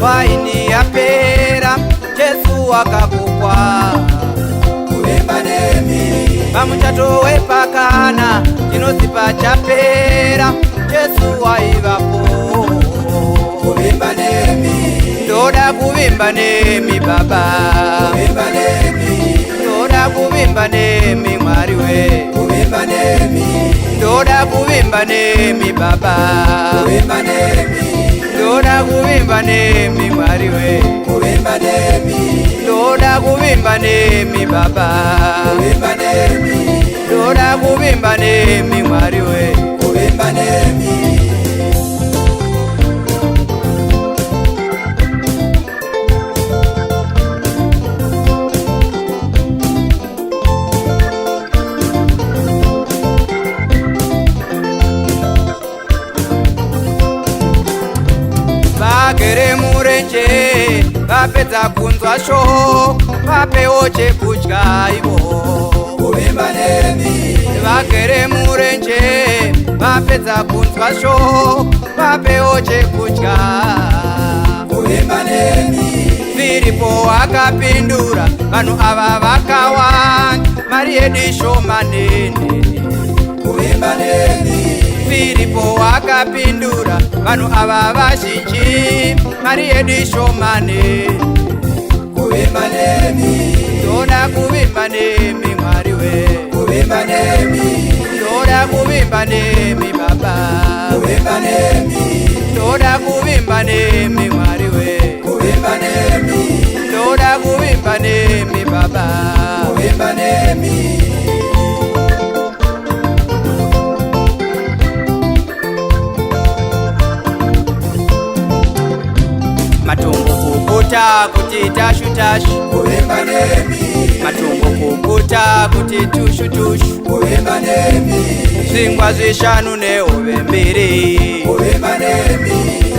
waini yapera Jesu wakavukwa. Kuvimba nemi Pamuchato wepakana chinosipa chapera Jesu waivapo. Kuvimba nemi Ndoda kuvimba nemi baba, Kuvimba nemi ndoda kuvimba nemi mwari we. Kuvimba nemi Ndoda kuvimba nemi baba, Kuvimba nemi ndoda kuvimba nemi mwari we. Kuvimba nemi Ndoda kuvimba nemi baba, Kuvimba nemi ndoda kuvimba nemi mwari we. Kuvimba nemi Vagere murenje vapedza kunzwa shoko vapewo chekudya ivo. Kuvimba nemi Vagere murenje vapedza kunzwa shoko vapewo chekudya. Kuvimba nemi Filipo akapindura vanhu ava vakawanda mari yedu ishomanene. Kuvimba nemi Filipo akapindura vanhu ava vazhinji mari yedu ishomane. Kuvimba nemi Ndoda kuvimba nemi mwari we. Kuvimba nemi Ndoda kuvimba nemi baba, Kuvimba nemi ndoda kuvimba nemi mwari we. Kuvimba nemi Ndoda kuvimba nemi baba, Kuvimba nemi matumbu kukuta kuti tashu-tashu. Kuvimba nemi Matumbu kukuta kuti tushu-tushu. Kuvimba nemi Zvingwa zvishanu nehove mbiri, Kuvimba nemi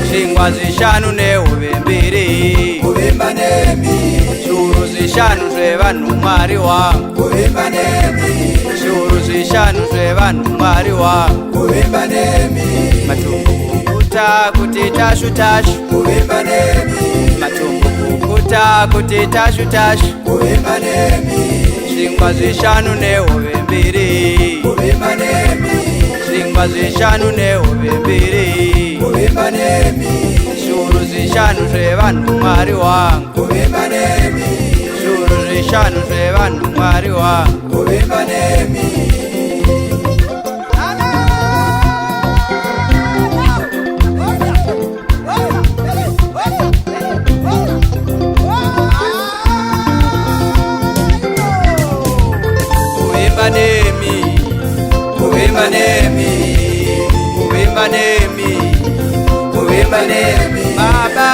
zvingwa zvishanu nehove mbiri. Kuvimba nemi Zviuru zvishanu zvevanhu mwari wangu, Kuvimba nemi zviuru zvishanu zvevanhu mwari wangu. Kuvimba nemi Matumbu kukuta kuti tashu-tashu. Kuvimba nemi Matumbu kukuta kuti tashu-tashu. Kuvimba nemi Zvingwa zvishanu nehove mbiri, Kuvimba nemi zvingwa zvishanu nehove mbiri. Kuvimba nemi Zviuru zvishanu zvevanhu mwari wangu, Kuvimba nemi zviuru zvishanu zvevanhu mwari wangu. Kuvimba nemi Kuvimba nemi, Kuvimba nemi kuvimba nemi, Kuvimba nemi baba,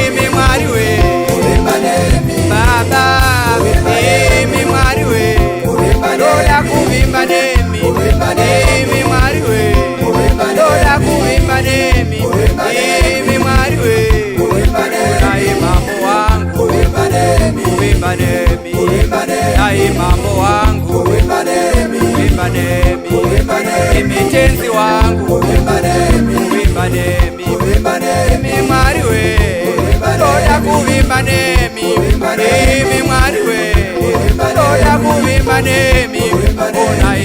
imi mwari we. Kuvimba nemi Baba, imi mwari we. Ndoda kuvimba nemi, imi mwari we. Ndoda kuvimba nemi, imi mwari we. Naye mambo wangu, Kuvimba nemi kuvimba nemi. Naye mambo wangu, Kuvimba nemi kuvimba nemi. Kuvimba nemi Imitenzi wangu, Kuvimba nemi kuvimba nemi. Kuvimba nemi Imi mwari we. Ndoda kuvimba nemi, imi mwari we. Ndoda kuvimba nemi. Ona